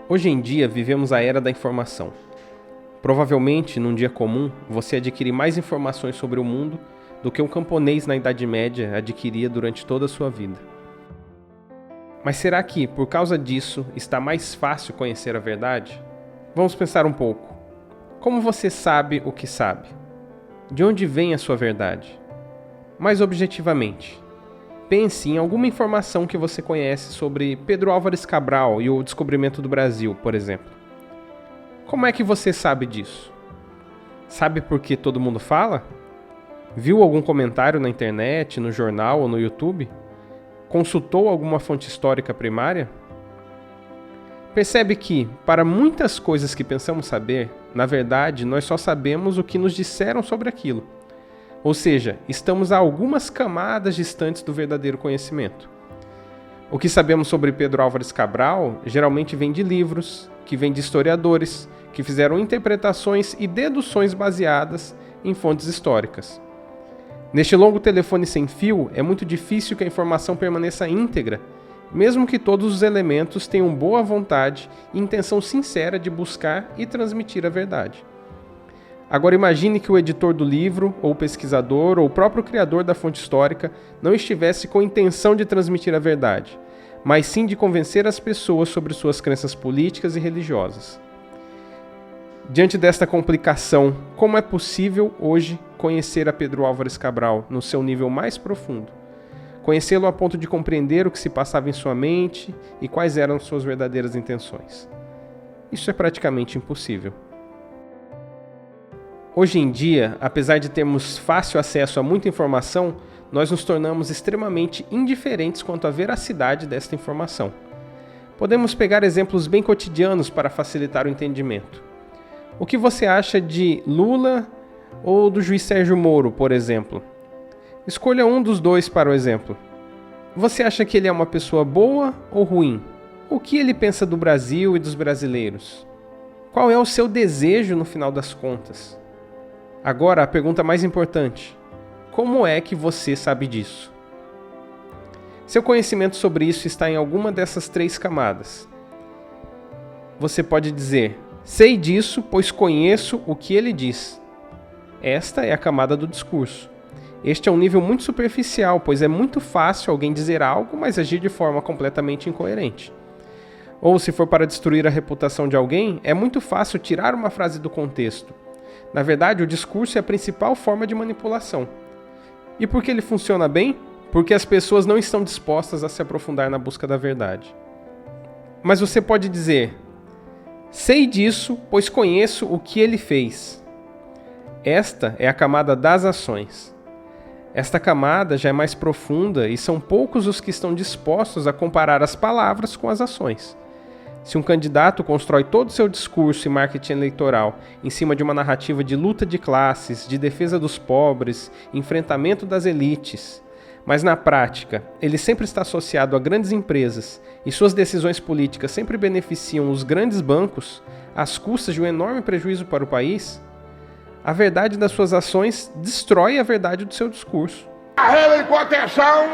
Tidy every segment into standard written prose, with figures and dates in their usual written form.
Hoje em dia, vivemos a era da informação. Provavelmente, num dia comum, você adquire mais informações sobre o mundo do que um camponês na Idade Média adquiria durante toda a sua vida. Mas será que, por causa disso, está mais fácil conhecer a verdade? Vamos pensar um pouco. Como você sabe o que sabe? De onde vem a sua verdade? Mais objetivamente, pense em alguma informação que você conhece sobre Pedro Álvares Cabral e o descobrimento do Brasil, por exemplo. Como é que você sabe disso? Sabe porque todo mundo fala? Viu algum comentário na internet, no jornal ou no YouTube? Consultou alguma fonte histórica primária? Percebe que, para muitas coisas que pensamos saber, na verdade, nós só sabemos o que nos disseram sobre aquilo. Ou seja, estamos a algumas camadas distantes do verdadeiro conhecimento. O que sabemos sobre Pedro Álvares Cabral geralmente vem de livros, que vem de historiadores, que fizeram interpretações e deduções baseadas em fontes históricas. Neste longo telefone sem fio, é muito difícil que a informação permaneça íntegra, mesmo que todos os elementos tenham boa vontade e intenção sincera de buscar e transmitir a verdade. Agora imagine que o editor do livro, ou o pesquisador, ou o próprio criador da fonte histórica não estivesse com intenção de transmitir a verdade, mas sim de convencer as pessoas sobre suas crenças políticas e religiosas. Diante desta complicação, como é possível hoje conhecer a Pedro Álvares Cabral no seu nível mais profundo? Conhecê-lo a ponto de compreender o que se passava em sua mente e quais eram suas verdadeiras intenções. Isso é praticamente impossível. Hoje em dia, apesar de termos fácil acesso a muita informação, nós nos tornamos extremamente indiferentes quanto à veracidade desta informação. Podemos pegar exemplos bem cotidianos para facilitar o entendimento. O que você acha de Lula ou do juiz Sérgio Moro, por exemplo? Escolha um dos dois para o exemplo. Você acha que ele é uma pessoa boa ou ruim? O que ele pensa do Brasil e dos brasileiros? Qual é o seu desejo no final das contas? Agora, a pergunta mais importante: como é que você sabe disso? Seu conhecimento sobre isso está em alguma dessas três camadas. Você pode dizer: sei disso, pois conheço o que ele diz. Esta é a camada do discurso. Este é um nível muito superficial, pois é muito fácil alguém dizer algo, mas agir de forma completamente incoerente. Ou, se for para destruir a reputação de alguém, é muito fácil tirar uma frase do contexto. Na verdade, o discurso é a principal forma de manipulação. E por que ele funciona bem? Porque as pessoas não estão dispostas a se aprofundar na busca da verdade. Mas você pode dizer: sei disso, pois conheço o que ele fez. Esta é a camada das ações. Esta camada já é mais profunda e são poucos os que estão dispostos a comparar as palavras com as ações. Se um candidato constrói todo o seu discurso e marketing eleitoral em cima de uma narrativa de luta de classes, de defesa dos pobres, enfrentamento das elites, mas na prática ele sempre está associado a grandes empresas e suas decisões políticas sempre beneficiam os grandes bancos, às custas de um enorme prejuízo para o país, a verdade das suas ações destrói a verdade do seu discurso. Carreira de contenção!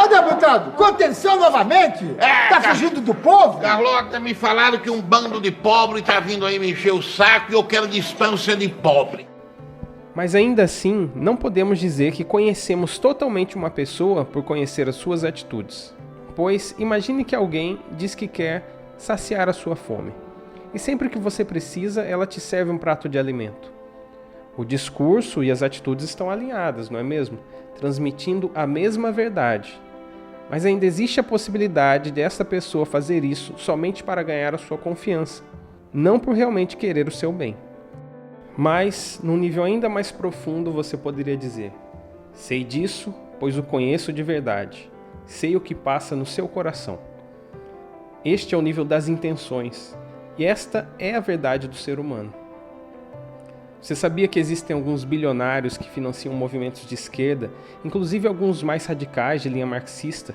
Ô, deputado, contenção novamente? Tá fugindo do povo? Carlota, me falaram que um bando de pobre tá vindo aí me encher o saco e eu quero distância de pobre. Mas ainda assim, não podemos dizer que conhecemos totalmente uma pessoa por conhecer as suas atitudes. Pois imagine que alguém diz que quer saciar a sua fome. E sempre que você precisa, ela te serve um prato de alimento. O discurso e as atitudes estão alinhadas, não é mesmo? Transmitindo a mesma verdade. Mas ainda existe a possibilidade de essa pessoa fazer isso somente para ganhar a sua confiança, não por realmente querer o seu bem. Mas, num nível ainda mais profundo, você poderia dizer: sei disso, pois o conheço de verdade. Sei o que passa no seu coração. Este é o nível das intenções. E esta é a verdade do ser humano. Você sabia que existem alguns bilionários que financiam movimentos de esquerda, inclusive alguns mais radicais de linha marxista?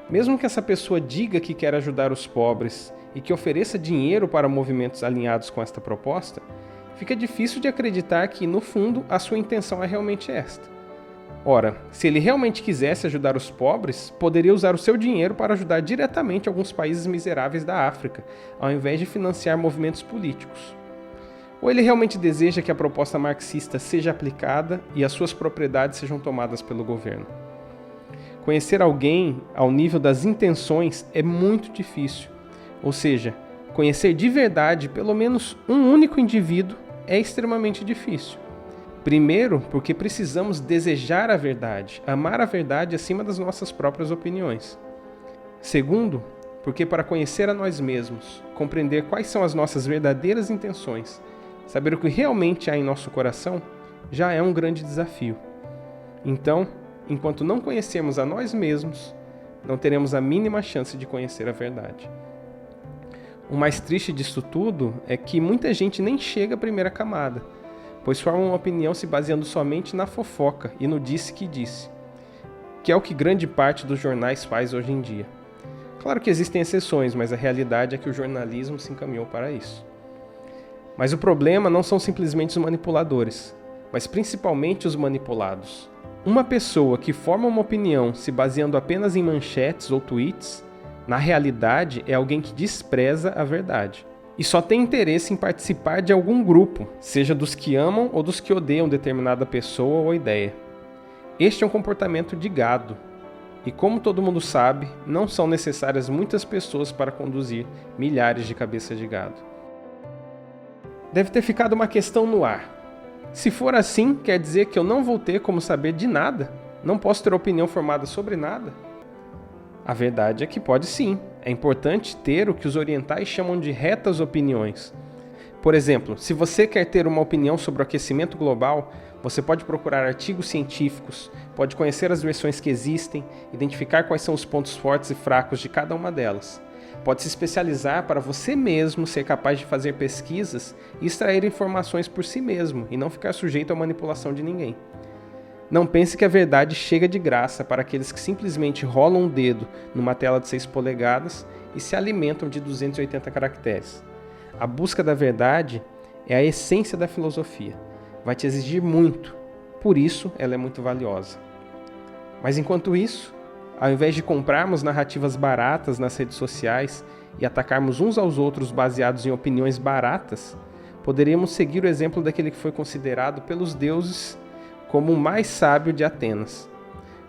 Mesmo que essa pessoa diga que quer ajudar os pobres e que ofereça dinheiro para movimentos alinhados com esta proposta, fica difícil de acreditar que, no fundo, a sua intenção é realmente esta. Ora, se ele realmente quisesse ajudar os pobres, poderia usar o seu dinheiro para ajudar diretamente alguns países miseráveis da África, ao invés de financiar movimentos políticos. Ou ele realmente deseja que a proposta marxista seja aplicada e as suas propriedades sejam tomadas pelo governo? Conhecer alguém ao nível das intenções é muito difícil. Ou seja, conhecer de verdade pelo menos um único indivíduo é extremamente difícil. Primeiro, porque precisamos desejar a verdade, amar a verdade acima das nossas próprias opiniões. Segundo, porque para conhecer a nós mesmos, compreender quais são as nossas verdadeiras intenções, saber o que realmente há em nosso coração, já é um grande desafio. Então, enquanto não conhecermos a nós mesmos, não teremos a mínima chance de conhecer a verdade. O mais triste disso tudo é que muita gente nem chega à primeira camada, pois forma uma opinião se baseando somente na fofoca e no disse que disse, que é o que grande parte dos jornais faz hoje em dia. Claro que existem exceções, mas a realidade é que o jornalismo se encaminhou para isso. Mas o problema não são simplesmente os manipuladores, mas principalmente os manipulados. Uma pessoa que forma uma opinião se baseando apenas em manchetes ou tweets, na realidade é alguém que despreza a verdade. E só tem interesse em participar de algum grupo, seja dos que amam ou dos que odeiam determinada pessoa ou ideia. Este é um comportamento de gado. E como todo mundo sabe, não são necessárias muitas pessoas para conduzir milhares de cabeças de gado. Deve ter ficado uma questão no ar. Se for assim, quer dizer que eu não vou ter como saber de nada? Não posso ter opinião formada sobre nada? A verdade é que pode sim. É importante ter o que os orientais chamam de retas opiniões. Por exemplo, se você quer ter uma opinião sobre o aquecimento global, você pode procurar artigos científicos, pode conhecer as versões que existem, identificar quais são os pontos fortes e fracos de cada uma delas. Pode se especializar para você mesmo ser capaz de fazer pesquisas e extrair informações por si mesmo e não ficar sujeito à manipulação de ninguém. Não pense que a verdade chega de graça para aqueles que simplesmente rolam um dedo numa tela de 6 polegadas e se alimentam de 280 caracteres. A busca da verdade é a essência da filosofia. Vai te exigir muito, por isso ela é muito valiosa. Mas enquanto isso, ao invés de comprarmos narrativas baratas nas redes sociais e atacarmos uns aos outros baseados em opiniões baratas, poderíamos seguir o exemplo daquele que foi considerado pelos deuses como o mais sábio de Atenas,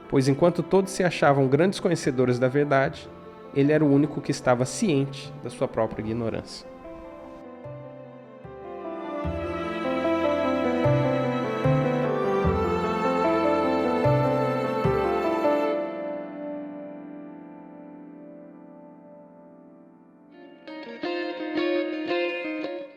pois enquanto todos se achavam grandes conhecedores da verdade, ele era o único que estava ciente da sua própria ignorância.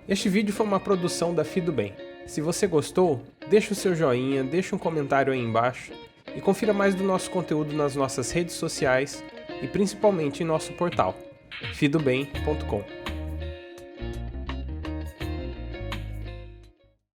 Este vídeo foi uma produção da Fido Bem. Se você gostou, deixa o seu joinha, deixa um comentário aí embaixo e confira mais do nosso conteúdo nas nossas redes sociais e principalmente em nosso portal, fidobem.com.